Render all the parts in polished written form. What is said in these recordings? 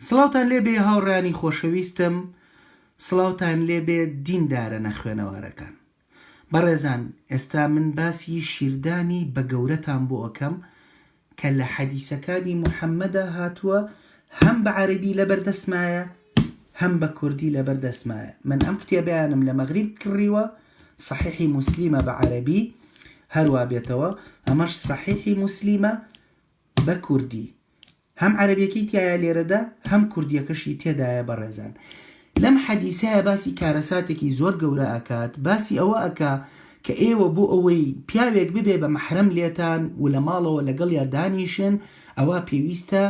سڵاوتان لێبێ هاوڕێیانی خۆشەویستم، سڵاوتان لێبێ دیندارە نەخوێنەوارەکان. بەڕێزان، ئێستا من باسی شیردانی بە گەورەتان بۆ ئەەکەم کە لە حەدیسەکانی موحەممەدا هاتووە، هەم بە عەرەبی لەبەردەستمایە هەم بە کوردی لەبەردەستمایە. من ئەم کتێبیانم لە مەغریب کڕیوە، صحیحی موسلیمە بە عەرەبی هەروە بێتەوە، ئەمەش صحیحی موسلیمە بە کوردی، هەم عەرەبیەکەی تایە لێرەدا هەم کوردیەکەشی تێدایە. بەڕێزان، لەم حەدیسەیە باسی کارەساتێکی زۆر گەورە ئەکات، باسی ئەوە ئەکا کە ئێوە بۆ ئەوەی پیاوێک ببێ بە مەحرەم لێتان و لە ماڵەوە لەگەڵ یا دانیشن، ئەوە پێویستە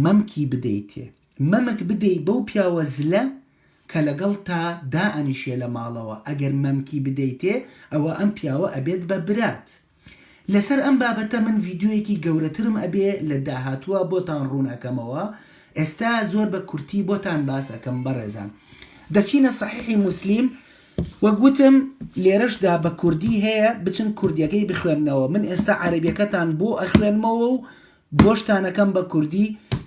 مەمکی بدەیتێ، مەمک بدەیت بەو پیاوە زلە کە لەگەڵ تا دائەنیشێ لە ماڵەوە. ئەگەر مەمکی بدەیتێ ئەوە ئەم پیاوە ئەبێت بە برات. لەسەر ئەم بابەتە من ڤیددیۆیەکی گەورەترم ئەبێ لە داهاتووە بۆتان ڕوونەکەمەوە. ئێستا زۆر بە کورتی بۆتان باسەکەم. بەڕێزان، دەچینە صحیحی موسلیم، وەگوتم لێرەشدا بە کوردی هەیە، بچن کوردیەکەی بخوێننەوە. من ئێستا عەرەبیەکەتان بۆ ئەخوێنمەوە و بۆشتانەکەم بە کوردی،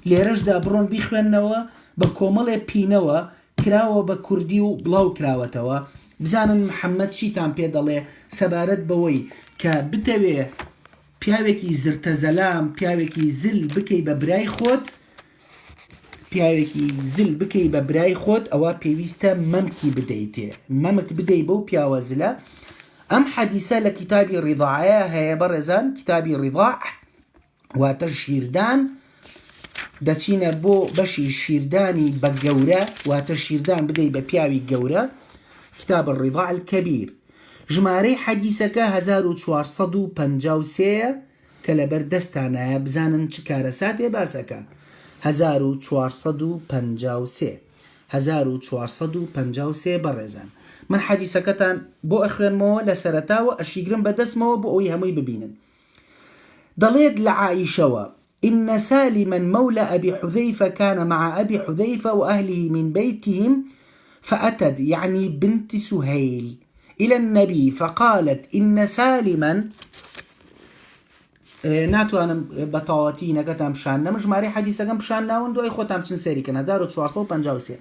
لێرەشدا بڕۆن بیخوێننەوە. بە کۆمەڵێ پینەوە کراوە بە کوردی و بڵاو کراوەتەوە. بزانن محەممەد چیتان پێ دەڵێ سەبارەت بەوەی کە بتەوێ پیاوێکی زرتەزەلام، پیاوێکی زل بکەی بە برای خۆت، پیاوێکی زل بکەی بە برای خۆت، ئەوە پێویستە مەمکی بدەیتێ، مەمک بدەی بەو پیاوە زلە. ئەم حەدیسە لە کتابی ڕیضاعەیە هەیە. بەڕێزان، کتابی ڕیضاع واتە شیردان. دەچینە بۆ بەشی شیردانی بە گەورە، واتە شیردان بدەی بە پیاوی گەورە، کتاب الڕیضاع الکەبیر. ژمارەی حەدیسەکە 1453 کە لەبەر دەستانایە. بزانن چ کارەساتێ باسەکە. 1453 بەڕێزان، من حەدیسەکەتان بۆ ئەخوێنمەوە لە سەرەتاوە، ئەشیگرم بەدەستمەوە بۆ ئەوەی هەمووی ببینن. دەڵێت لە عائیشەوە: إن سالما مولى أبي حذيفة كان مع أبي حذيفة وأهله من بيتهم، فأتت يعني بنت سهيل إلى النبي فقالت إن سالما ناتوانە بەتەواوەتی نەکەتان بشانە، مژمارەی حەدیسەکەم بشانناون دوای خۆتان بچن سەیریکەن. 1453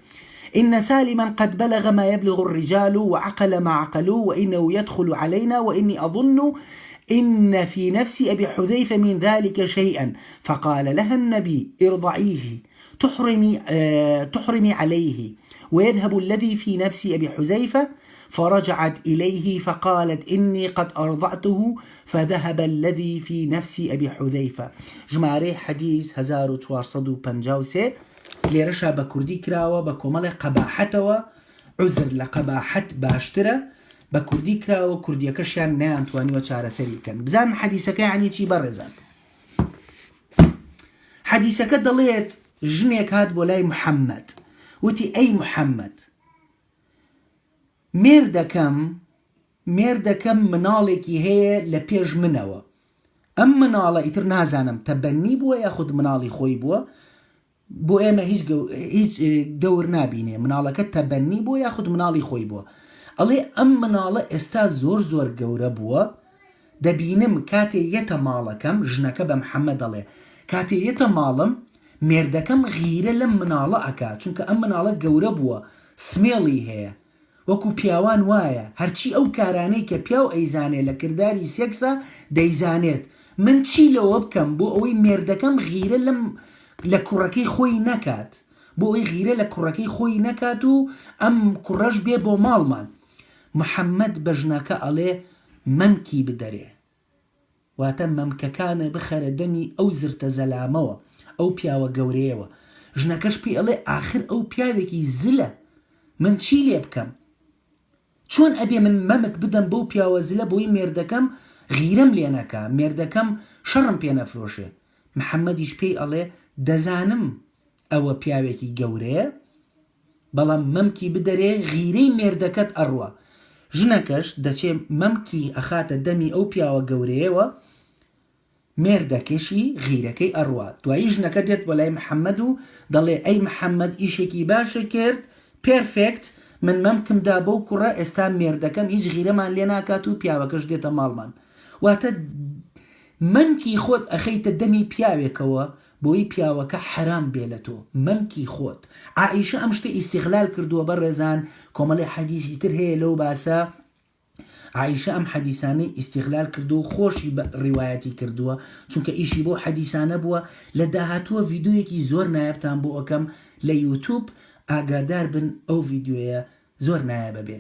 إن سالما قد بلغ ما يبلغ الرجال وعقل ما عقلوا وإنه يدخل علينا وإني أظن إن في نفس أبي حذيفة من ذلك شيئا. فقال لها النبي: ارضعيه تحرمي عليه ويذهب الذي في نفس أبي حذيفة. فرجعت إليه فقالت: إني قد أرضعته فذهب الذي في نفس أبي حذيفة. جماري حديث 1453 ليرشا بكردي كراوة بكمال قباحته، عذر لقباحت باشترة بكردي كراوة، كردية كشيان نا أنتواني وشارة سريكا. بزان حديثك يعني چي برزان. حديثك دليت جنيك هاد بولاي محمد، وتي أي محمد مێردەکەم مناڵێکی هەیە لە پێش منەوە. ئەم مناڵە ئیتر نازانم تەبەنی بووە یاخود مناڵی خۆی بووە، بۆ ئێمە هیچ گەور نابینێ مناڵەکە تەبەنی بووە یاخود مناڵی خۆی بووە. ئەڵێ ئەم مناڵە ئێستا زۆر گەورە بووە، دەبینم کاتێ یەتە ماڵەکەم، ژنەکە بە محەممەد دەڵێ کاتێ یەتە ماڵم مێردەکەم غیرە لەم مناڵە ئەکا، چونکە ئەم مناڵە گەورە بووە، سمێڵی هەیە، وەکو پیاوان وایە، هەرچی ئەو کارانەی کە پیاو ئەیزانێت لە کردداری سێکسە دەیزانێت. من چی لەوە بکەم بۆ ئەوەی مێردەکەم غیرە لە کوڕەکەی خۆی نەکات، بۆ ئەوەی غیرە لە کوڕەکەی خۆی نەکات و ئەم کوڕەش بێ بۆ ماڵمان. محەممەد بە ژنەکە ئەڵێ مەمکی بدەرێ، واتە مەمکەکانە بخەرە دەمی ئەو زرتە زەلامەوە، ئەو پیاوە گەورەیەوە. ژنەکەش پێی ئەڵێ ئاخر ئەو پیاوێکی زلە، من چی لێ بکەم؟ چۆن ئەبێ من مەمک بدەم بەو پیاوە زلە بۆی مێردەکەم غیرەم لێ نەکا، مێردەکەم شەڕم پێ نەفرۆشێ؟ محەممەدیش پێی ئەڵێ دەزانم ئەوە پیاوێکی گەورەیە، بەڵام مەمکی بدەرێ غیرەی مێردەکەت ئەڕوە. ژنەکەش دەچێ مەمکی ئەخاتە دەمی ئەو پیاوە گەورەیەوە، مێردەکەشی غیرەکەی ئەڕوە. دوایی ژنەکە دێت بۆ لای محەممەد و دەڵێ ئەی محەممەد ئیشێکی باشە کرد، پێرفێکت، من مەمکمدا بەو کوڕە، ئێستا مێردەکەم هیچ غیرەمان لێ ناکات و پیاوەکەش دێتە ماڵمان. واتە مەمکی خۆت ئەخەیتە دەمی پیاوێکەوە بۆی پیاوەکە حرام بێ لە تۆ مەمکی خۆت. عائیشە ئەم شتە ئیستیغلال کردووە بەڕێزان، کۆمەڵی حەدیثی تر هەیە لەو باسە. عائیشە ئەم حەدیثانەی ئیستیغلال کردو و خۆشی بە ڕیوایەتی کردووە، چونکە ئیشی بۆ حەدیثانە بووە. لە داهاتووە ڤیدیۆیەکی زۆر نایبتان بۆ ئەەکەم لە یوتیوب، ئاگادار بن ئەو ڤیدیۆیە زۆر نایابە بێ.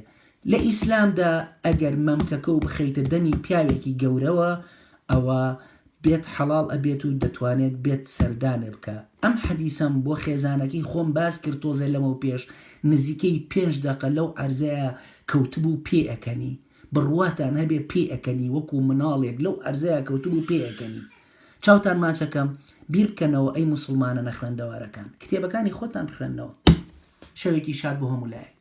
لە ئیسلامدا ئەگەر مەمکەکە و بخەیتە دەمی پیاوێکی گەورەوە ئەوە بێت حەڵاڵ ئەبێت و دەتوانێت بێت سەردانێ بکە. ئەم حەدیسەم بۆ خێزانەکەی خۆم باس کرد تۆزە لەمە و پێش نزیکەی 5 دقە لەو عەرزەیە کەوتبوو پێ ئەەکەنی، بڕواتان هەبێ پێ ئەەکەنی وەکو مناڵێک لەو عەرزەیە کەوتبوو پێ ئەەکەنی. چاوتان ماچەکەم بیر بکەنەوە ئەی موسڵمانە نەخوێندەوارەکان، کتێبەکانی خۆتان بخوێنەوە. شەوێکی شاد بۆ هەموو لایەک.